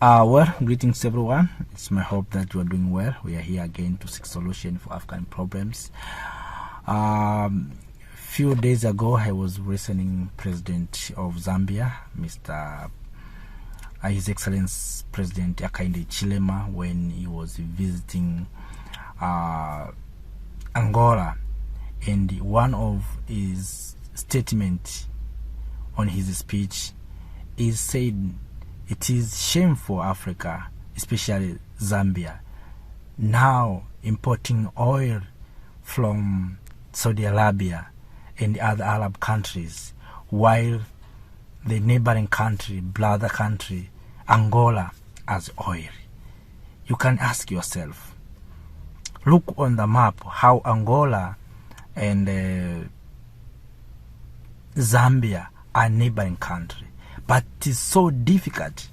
Well, greetings everyone. It's my hope that you are doing well. We are here again to seek solution for African problems. Few days ago, I was listening President of Zambia, His Excellency President Hakainde Hichilema, when he was visiting Angola, and one of his statements on his speech is said it is shame for Africa, especially Zambia, now importing oil from Saudi Arabia and other Arab countries, while the neighboring country, brother country, Angola, has oil. You can ask yourself, look on the map how Angola and Zambia are neighboring country. But it is so difficult,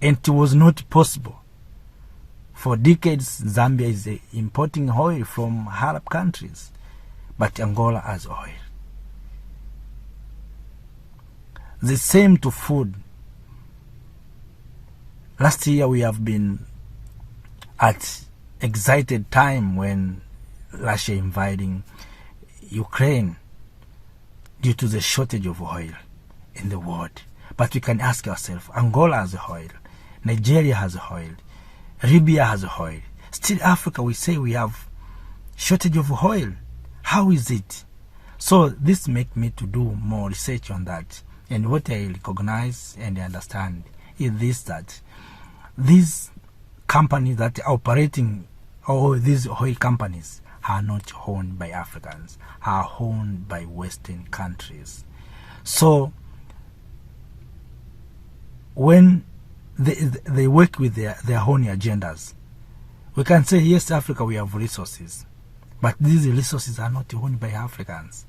and it was not possible. For decades, Zambia is importing oil from Arab countries, but Angola has oil. The same to food. Last year we have been at excited time when Russia invading Ukraine due to the shortage of oil in the world. But we can ask ourselves, Angola has oil, Nigeria has oil, Libya has oil. Still Africa, we say we have shortage of oil. How is it? So this makes me to do more research on that. And what I recognize and understand is this, that these companies that are operating, or these oil companies, are not owned by Africans, are owned by Western countries. So when they work with their own agendas, we can say, yes, Africa, we have resources, but these resources are not owned by Africans.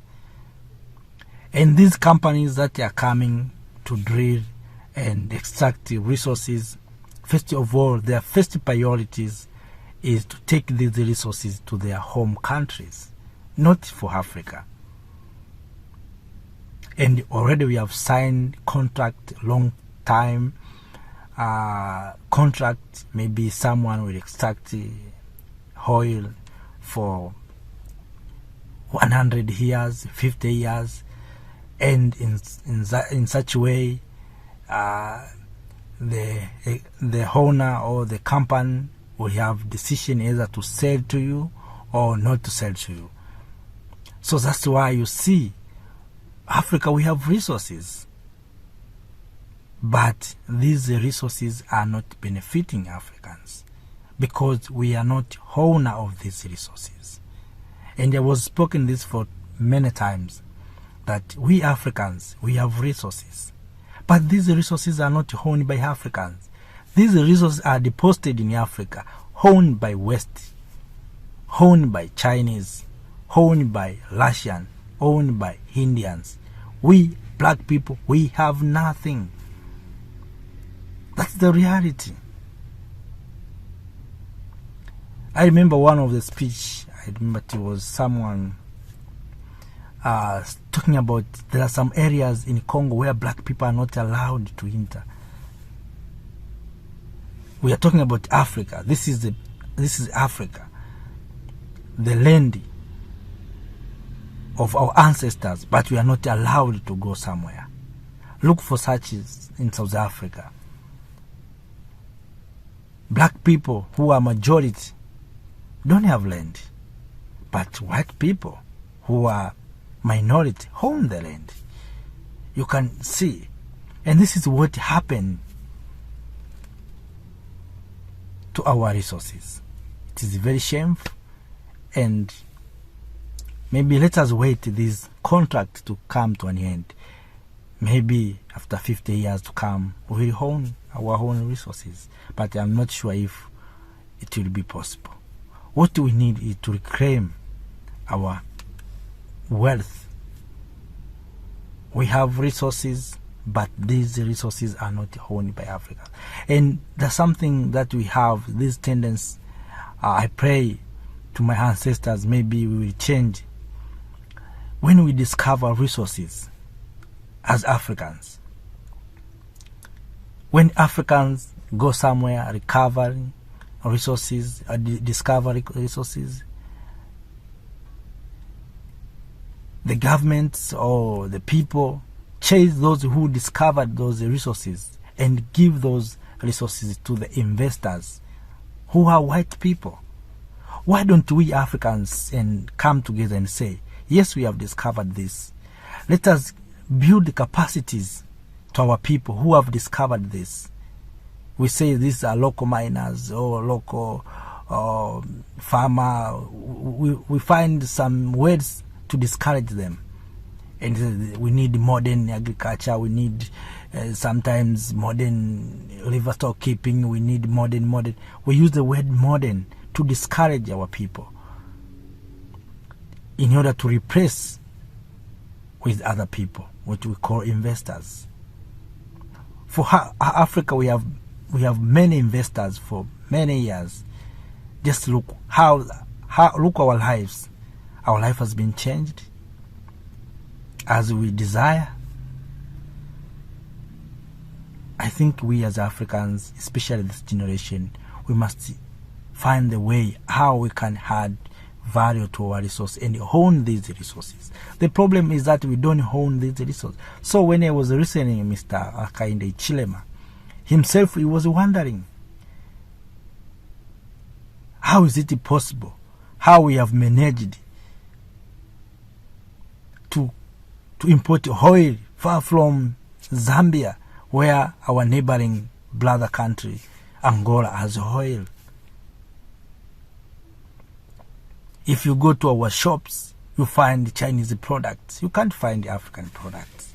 And these companies that are coming to drill and extract resources, first of all, their first priorities is to take these resources to their home countries, not for Africa. And already we have signed contract, long time contract. Maybe someone will extract oil for 100 years, 50 years, and in such a way the owner or the company will have decision either to sell to you or not to sell to you. So that's why you see, Africa, we have resources, but these resources are not benefiting Africans because we are not owner of these resources. And I was spoken this for many times, that we Africans, we have resources, but these resources are not owned by Africans. These resources are deposited in Africa, owned by West, owned by Chinese, owned by Russian, owned by Indians. We black people, we have nothing. That's the reality. I remember one of the speech, I remember it was someone talking about there are some areas in Congo where black people are not allowed to enter. We are talking about Africa. This is Africa, the land of our ancestors, but we are not allowed to go somewhere. Look for such in South Africa. Black people who are majority don't have land, but white people who are minority own the land. You can see, and this is what happened to our resources. It is very shameful, and maybe let us wait this contract to come to an end. Maybe after 50 years to come, we will own our own resources, but I'm not sure if it will be possible. What we need is to reclaim our wealth. We have resources, but these resources are not owned by Africa. And there's something that we have, this tendency. I pray to my ancestors, maybe we will change. When we discover resources as Africans, When Africans go somewhere recovering resources, discover resources, the governments or the people chase those who discovered those resources and give those resources to the investors who are white people. Why don't we Africans and come together and say, yes, we have discovered this. Let us build the capacities to our people who have discovered this. We say these are local miners or local farmer. We find some words to discourage them. And we need modern agriculture. We need sometimes modern livestock keeping. We need modern. We use the word modern to discourage our people in order to replace with other people, what we call investors. For Africa, we have many investors for many years. Just look look our lives. Our life has been changed as we desire. I think we as Africans, especially this generation, we must find the way how we can add value to our resource and own these resources. The problem is that we don't own these resources. So when I was listening to Mr. Hakainde Hichilema, himself, he was wondering, how is it possible? How we have managed to import oil far from Zambia, where our neighboring brother country, Angola, has oil. If you go to our shops, you find Chinese products. You can't find African products.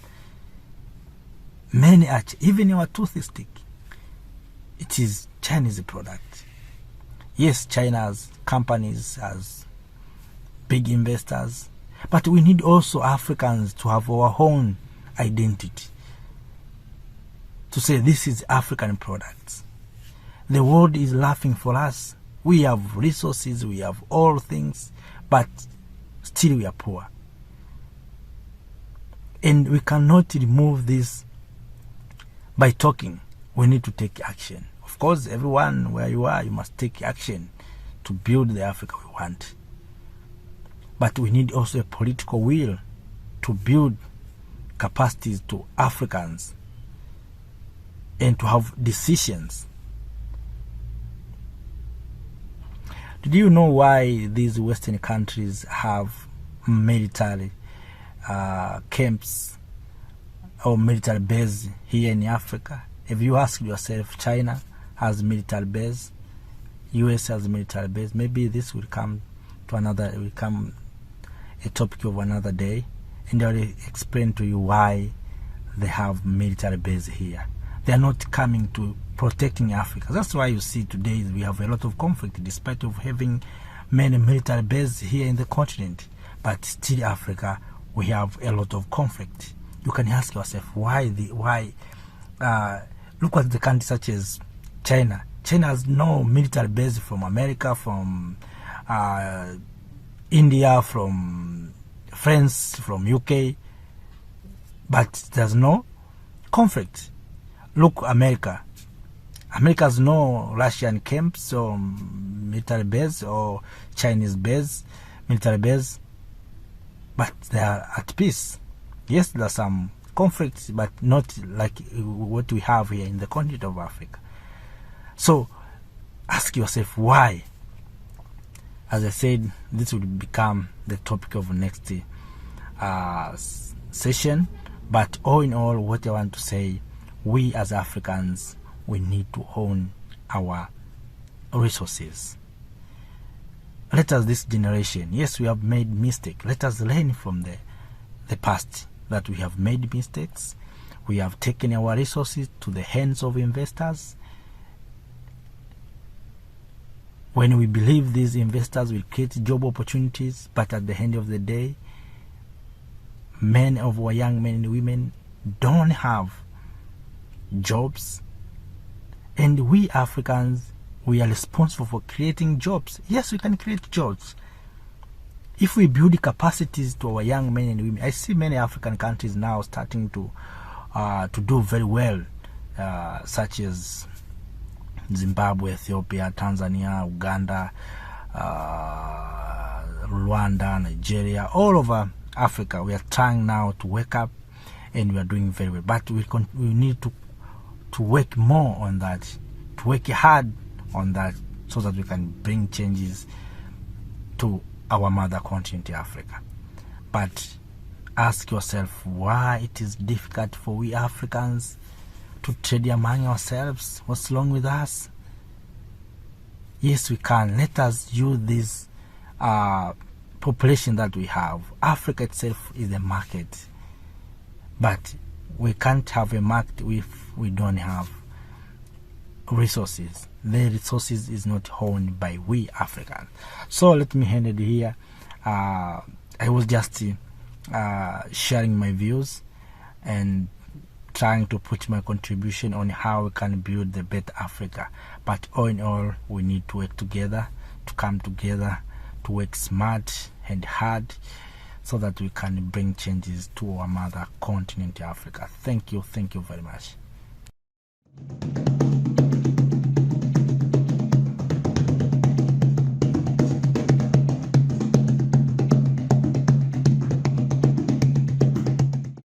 Many are, even our toothstick, it is Chinese product. Yes, China's companies has big investors, but we need also Africans to have our own identity. To say this is African products. The world is laughing for us. We have resources, we have all things, but still we are poor. And we cannot remove this by talking. We need to take action. Of course, everyone where you are, you must take action to build the Africa we want. But we need also a political will to build capacities to Africans and to have decisions. Did you know why these Western countries have military camps or military base here in Africa? If you ask yourself, China has military base, US has military base, maybe this will come to a topic of another day, and I will explain to you why they have military base here. They are not coming to protecting Africa. That's why you see today we have a lot of conflict, despite of having many military bases here in the continent. But still, Africa, we have a lot of conflict. You can ask yourself why. Look at the countries such as China. China has no military base from America, from India, from France, from UK, but there's no conflict. Look, America. America has no Russian camps or military base or Chinese base, military base, but they are at peace. Yes, there are some conflicts, but not like what we have here in the continent of Africa. So, ask yourself why. As I said, this will become the topic of next session. But all in all, what I want to say, we as Africans, we need to own our resources. Let us, this generation, yes, we have made mistakes. Let us learn from the past that we have made mistakes. We have taken our resources to the hands of investors. When we believe these investors will create job opportunities, but at the end of the day, many of our young men and women don't have jobs. And we Africans, we are responsible for creating jobs. Yes, we can create jobs. If we build capacities to our young men and women, I see many African countries now starting to do very well. such as Zimbabwe, Ethiopia, Tanzania, Uganda, Rwanda, Nigeria, all over Africa. We are trying now to wake up, and we are doing very well. But we need to work more on that, to work hard on that, so that we can bring changes to our mother continent, Africa. But ask yourself why it is difficult for we Africans to trade among ourselves. What's wrong with us? Yes, we can. Let us use this population that we have. Africa itself is a market, but we can't have a market if we don't have resources. The resources is not owned by we Africans. So let me end it here. I was just sharing my views and trying to put my contribution on how we can build the better Africa. But all in all, we need to work together, to come together, to work smart and hard, so that we can bring changes to our mother continent, Africa. Thank you very much.